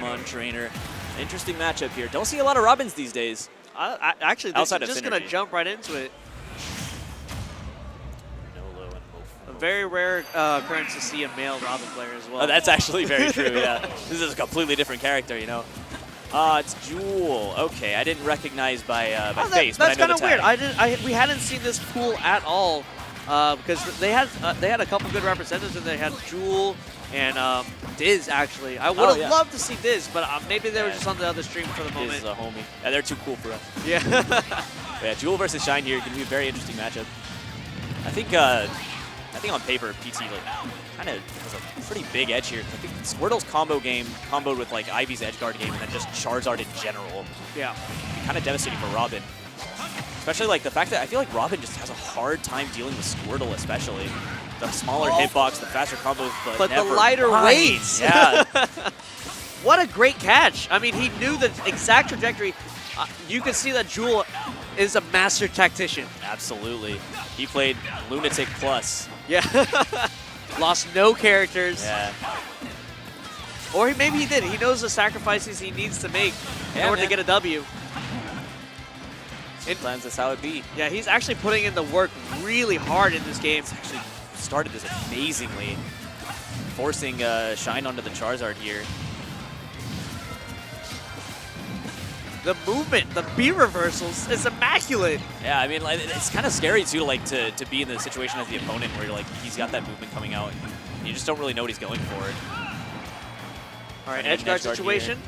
Pokemon trainer. Interesting matchup here. Don't see a lot of Robins these days. Actually, this is just going to jump right into it. A very rare occurrence to see a male Robin player as well. Oh, that's actually very true, yeah. This is a completely different character, you know. It's Juuuuul. Okay, I didn't recognize by face, but I know the tag. That's kind of weird. We hadn't seen this pool at all because they had a couple good representatives, and they had Juuuuul and Diz, actually. I would have loved to see Diz, but maybe they were just on the other stream for the moment. Diz is a homie. Yeah, they're too cool for us. Yeah. Yeah, Juuuuul versus Shine here can be a very interesting matchup. I think on paper, PT kind of has a pretty big edge here. I think Squirtle's combo game comboed with like Ivy's edge guard game and then just Charizard in general. Yeah. Kind of devastating for Robin. Especially like the fact that I feel like Robin just has a hard time dealing with Squirtle, especially. The smaller hitbox, the faster combos, but the lighter weights. Yeah. What a great catch. I mean, he knew the exact trajectory. You can see that Juuuuul is a master tactician. Absolutely. He played Lunatic Plus. Yeah. Lost no characters. Yeah. Or maybe he did. He knows the sacrifices he needs to make in order to get a W. Sometimes that's how it be. Yeah, he's actually putting in the work really hard in this game. He's actually started this amazingly, forcing Shine onto the Charizard here. The movement, the B reversals is immaculate. Yeah, I mean, like, it's kind of scary too, like to be in the situation as the opponent where you're like he's got that movement coming out, and you just don't really know what he's going for. All right, edge guard situation.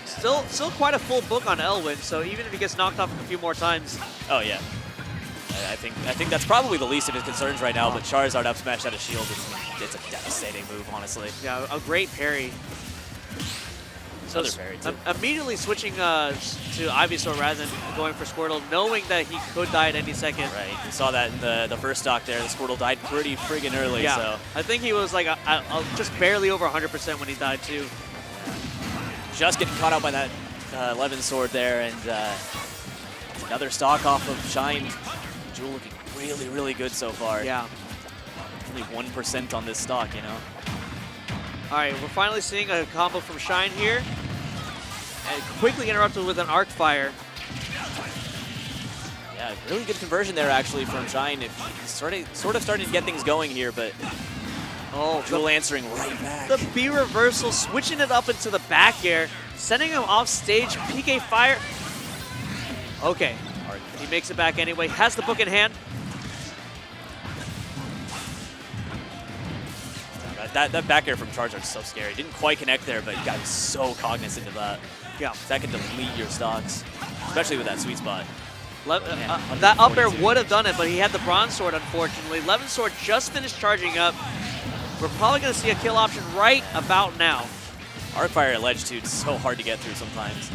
Still quite a full book on Elwin, so even if he gets knocked off a few more times. Oh yeah, I think that's probably the least of his concerns right now. But Charizard up smash out of shield, it's a devastating move, honestly. Yeah, a great parry. So parry too. Immediately switching to Ivysaur rather than going for Squirtle, knowing that he could die at any second. Right, we saw that in the first stock there. The Squirtle died pretty friggin' early. Yeah, so. I think he was like just barely over 100% when he died too. Just getting caught out by that 11 sword there, and another stock off of Shine. Juuuuul looking really, really good so far. Yeah. Only 1% on this stock, you know. All right, we're finally seeing a combo from Shine here. And quickly interrupted with an Arc Fire. Yeah, really good conversion there, actually, from Shine. He's sort of starting to get things going here, but Juuuuul answering right back. The B reversal, switching it up into the back air, sending him off stage, PK Fire. Okay, he makes it back anyway, has the book in hand. That back air from Charizard is so scary. Didn't quite connect there, but you got to be so cognizant of that. Yeah. That can delete your stocks, especially with that sweet spot. That up air would have done it, but he had the Bronze Sword, unfortunately. Levin Sword just finished charging up. We're probably going to see a kill option right about now. Arc Fire at ledge, too, it's so hard to get through sometimes.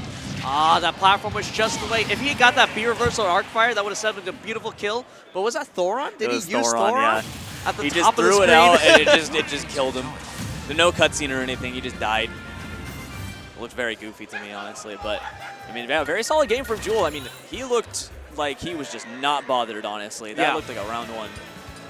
That platform was just the way. If he had got that B reversal Arc Fire, that would have set up a beautiful kill. But was that Thoron? Did he use Thoron? Yeah. At the he top just threw of the it out, and screen. it just killed him. There's no cutscene or anything. He just died. It looked very goofy to me, honestly. But, I mean, yeah, very solid game from Juuuuul. I mean, he looked like he was just not bothered, honestly. That looked like a round one.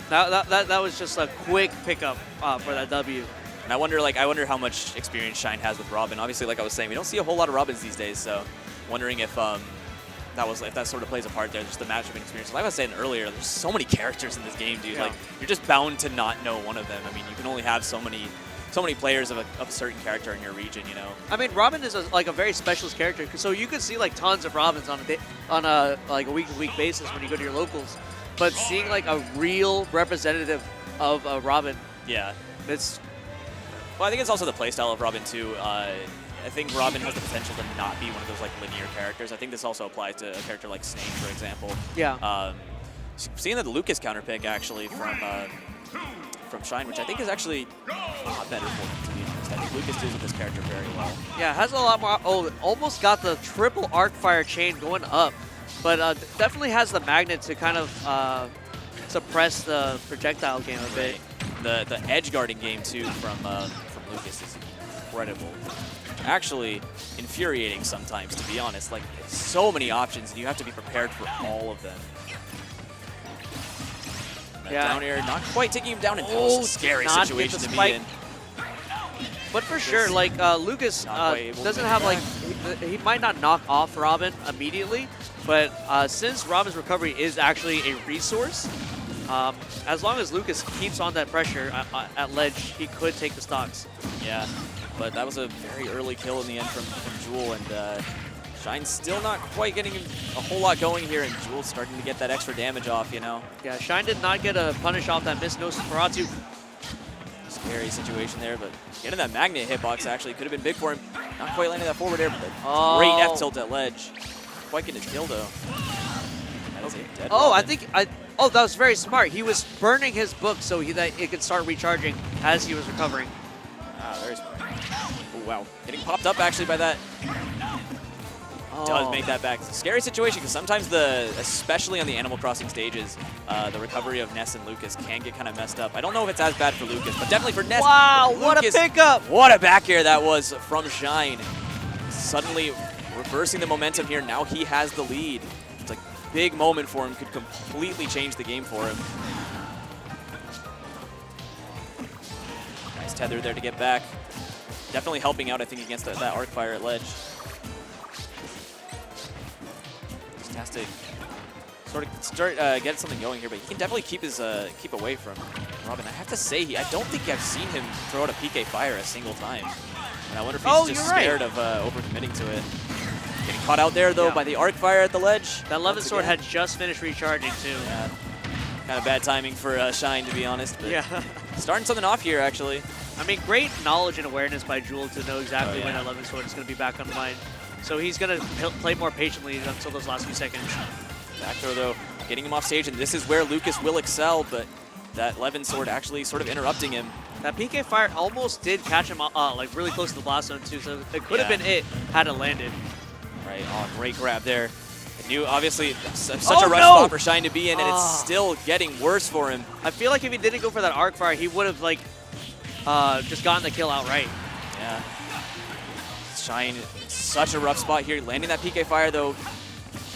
That was just a quick pickup for that W. And I wonder how much experience Shine has with Robin. Obviously, like I was saying, we don't see a whole lot of Robins these days, so wondering if that sort of plays a part there, just the matchup experience. Like I was saying earlier, there's so many characters in this game, dude. Yeah. Like you're just bound to not know one of them. I mean, you can only have so many players of a certain character in your region, you know. I mean, Robin is like a very specialist character, so you can see like tons of Robins on a week-to-week basis when you go to your locals. But seeing like a real representative of Robin, yeah, it's. Well, I think it's also the playstyle of Robin too. I think Robin has the potential to not be one of those like linear characters. I think this also applies to a character like Snake, for example. Yeah. Seeing the Lucas counterpick actually from Shine, which I think is actually a lot better for him, to be honest. I think Lucas deals with this character very well. Yeah, has a lot more. Oh, almost got the triple Arc Fire chain going up, but definitely has the magnet to kind of suppress the projectile game a bit. The edge guarding game too from Lucas is incredible. Actually infuriating sometimes, to be honest. Like, so many options, and you have to be prepared for all of them. That down air, not quite taking him down, and that was a scary situation to be in. But for sure, like Lucas doesn't have like he might not knock off Robin immediately, but since Robin's recovery is actually a resource, as long as Lucas keeps on that pressure at ledge, he could take the stocks. Yeah, but that was a very early kill in the end from Juuuuul, and Shine's still not quite getting a whole lot going here, and Juuuul's starting to get that extra damage off, you know? Yeah, Shine did not get a punish off that missed Nosferatu. Scary situation there, but getting that magnet hitbox actually could have been big for him. Not quite landing that forward air, but great F-tilt at ledge. Quite getting his kill, though. That is a dead Robin. Oh, that was very smart. He was burning his book so that it could start recharging as he was recovering. Ah, very smart. Oh, wow. Getting popped up, actually, by that. Does make that back. It's a scary situation because sometimes especially on the Animal Crossing stages, the recovery of Ness and Lucas can get kind of messed up. I don't know if it's as bad for Lucas, but definitely for Ness. Wow, what a pickup! What a back air that was from Shine. Suddenly reversing the momentum here. Now he has the lead. It's like a big moment for him. Could completely change the game for him. Nice tether there to get back. Definitely helping out, I think, against that arc fire at ledge. Has to sort of start get something going here, but he can definitely keep his keep away from Robin. I have to say, I don't think I've seen him throw out a PK fire a single time, and I wonder if he's just scared of overcommitting to it. Getting caught out there though by the arc fire at the ledge. That 11 sword had just finished recharging too. Yeah, kind of bad timing for Shine, to be honest. But yeah, starting something off here actually. I mean, great knowledge and awareness by Juuuuul to know exactly when 11 sword is going to be back online. So he's going to play more patiently until those last few seconds. Back throw, though, getting him off stage, and this is where Lucas will excel, but that Levin sword actually sort of interrupting him. That PK fire almost did catch him like really close to the blast zone, too, so it could have been it had it landed. Right, great grab there. Obviously, such a rough spot for Shine to be in, and it's still getting worse for him. I feel like if he didn't go for that arc fire, he would have like just gotten the kill outright. Yeah. Shine, such a rough spot here. Landing that PK fire though.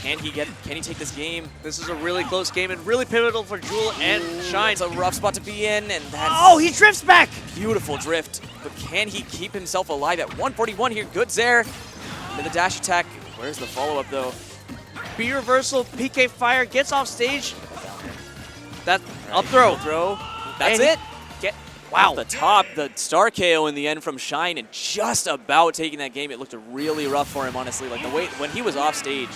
Can he take this game? This is a really close game and really pivotal for Juuuuul and Shine. It's a rough spot to be in, and that's he drifts back! Beautiful drift. But can he keep himself alive at 141 here? Good there. Into the dash attack. Where's the follow-up though? B reversal, PK fire, gets off stage. That up throw. That's it. Wow. The top, the star KO in the end from Shine, and just about taking that game. It looked really rough for him, honestly. Like the way when he was off stage,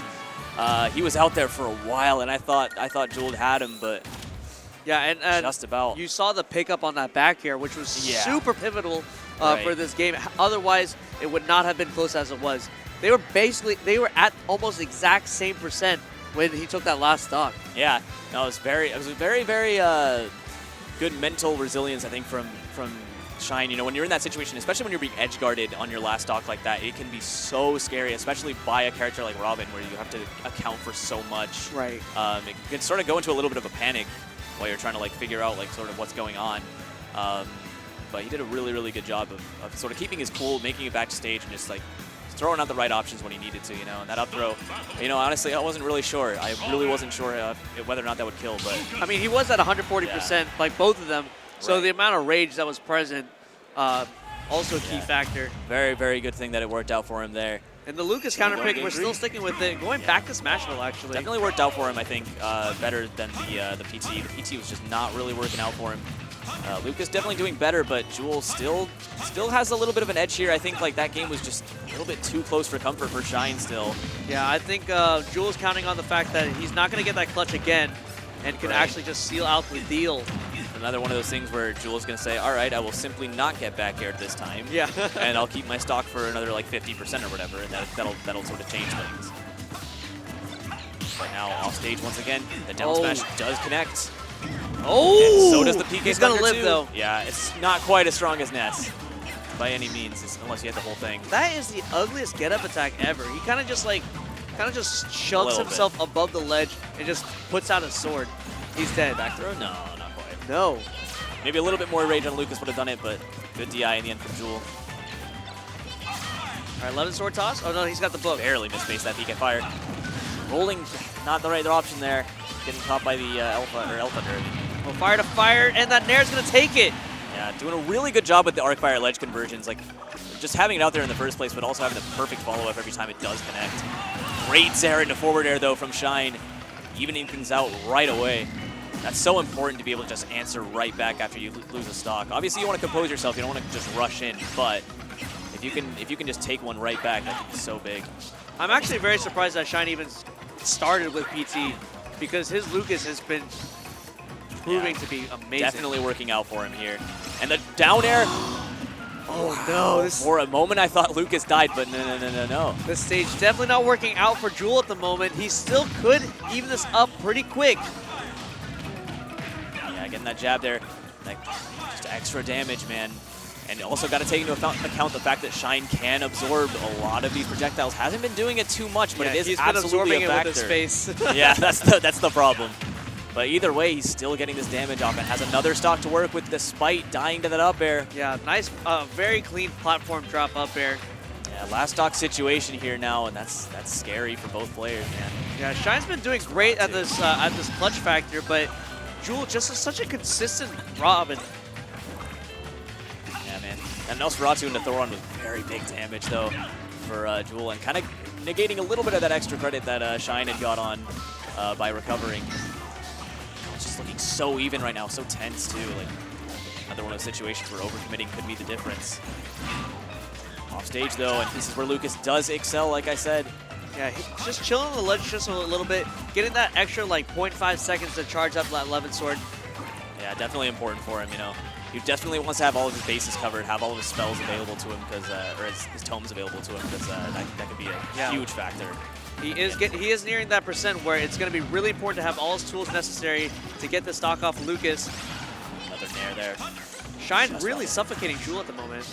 he was out there for a while, and I thought Juuuuul had him, but yeah, and just about. You saw the pickup on that back here, which was super pivotal for this game. Otherwise, it would not have been close as it was. They were at almost exact same percent when he took that last stock. Yeah, no, it was a very good mental resilience, I think, from Shine. You know, when you're in that situation, especially when you're being edge guarded on your last stock like that, it can be so scary, especially by a character like Robin, where you have to account for so much. Right. It can sort of go into a little bit of a panic while you're trying to like figure out like sort of what's going on. But he did a really good job of sort of keeping his cool, making it back to stage, and just like throwing out the right options when he needed to, you know. And that up throw, you know, honestly, I wasn't really sure. I really wasn't sure whether or not that would kill, but I mean, he was at 140%, like both of them. So the amount of rage that was present, also a key factor. Very good thing that it worked out for him there. And the Lucas counter pick, we're still sticking with it. Going back to Smashville, actually. Definitely worked out for him, I think, better than the PT. The PT was just not really working out for him. Lucas definitely doing better, but Juuuuul still has a little bit of an edge here. I think like that game was just a little bit too close for comfort for Shine still. Yeah, I think Juuuuul's counting on the fact that he's not going to get that clutch again and can actually just seal out the deal. Another one of those things where Juuuuul's going to say, all right, I will simply not get back aired this time. Yeah. And I'll keep my stock for another like 50% or whatever, and that'll sort of change things. But now off stage once again, the down smash does connect. Oh! And so does the PK. He's going to live, though. Yeah, it's not quite as strong as Ness by any means, unless you hit the whole thing. That is the ugliest get-up attack ever. He kind of just shoves himself above the ledge and just puts out his sword. He's dead. Back throw? No, not quite. No. Maybe a little bit more rage on Lucas would have done it, but good DI in the end from Juuuuul. All right, 11 sword toss. Oh, no, he's got the book. Barely misspaced that PK fire. Rolling, not the right option there. Getting caught by the Alpha Thunder. Well, fire to fire, and that Nair's going to take it. Yeah, doing a really good job with the arc fire ledge conversions. Like, just having it out there in the first place, but also having the perfect follow-up every time it does connect. Great Zera into forward air, though, from Shine. Evening things out right away. That's so important to be able to just answer right back after you lose a stock. Obviously, you want to compose yourself. You don't want to just rush in, but if you can just take one right back, that can be so big. I'm actually very surprised that Shine even started with PT because his Lucas has been proving to be amazing. Definitely working out for him here. And the down air. Oh no! For a moment, I thought Lucas died, but no. This stage definitely not working out for Juuuuul at the moment. He still could even this up pretty quick. Yeah, getting that jab there, like just extra damage, man. And also got to take into account the fact that Shine can absorb a lot of these projectiles. Hasn't been doing it too much, but it is absolutely a factor. He's been absorbing it with his face. Yeah, that's the problem. But either way, he's still getting this damage off and has another stock to work with despite dying to that up air. Yeah, nice, very clean platform drop up air. Yeah, last stock situation here now, and that's scary for both players, man. Yeah, Shine's been doing great at this clutch factor, but Juuuuul just is such a consistent Robin. Yeah, man. And Nosferatu into Thoron was very big damage, though, for Juuuuul, and kind of negating a little bit of that extra credit that Shine had got on by recovering. It's just looking so even right now, so tense, too. Like, another one of those situations where overcommitting could be the difference. Off stage, though, and this is where Lucas does excel, like I said. Yeah, he's just chilling on the ledge just a little bit, getting that extra, like, 0.5 seconds to charge up that Levin Sword. Yeah, definitely important for him, you know. He definitely wants to have all of his bases covered, have all of his spells available to him, because or his tomes available to him, because that could be a huge factor. He is nearing that percent where it's going to be really important to have all his tools necessary to get the stock off Lucas. Another nair there. Shine really suffocating Juuuuul at the moment.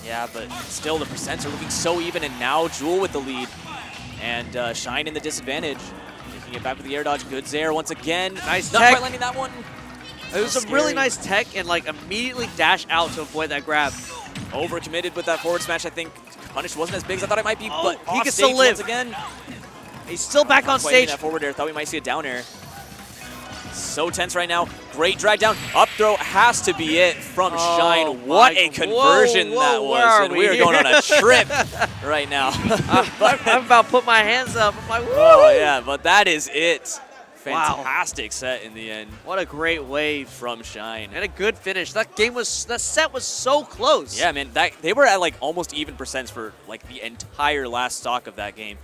Yeah, but still the percents are looking so even, and now Juuuuul with the lead. And Shine in the disadvantage. Taking it back with the air dodge. Good Zare once again. Nice Not tech. quite landing that one. It was a really nice tech and like immediately dash out to avoid that grab. Overcommitted with that forward smash, I think. Punish wasn't as big as I thought it might be, but he can still live. Once again. He's still back on stage. That forward air. Thought we might see a down air. So tense right now. Great drag down. Up throw has to be it from Shine. What a conversion that was. And we are going on a trip right now. I'm about to put my hands up. I'm like, woo! Oh, yeah, but that is it. Fantastic set in the end. What a great wave from Shine. And a good finish. That set was so close. Yeah, man. They were at like almost even percents for like the entire last stock of that game.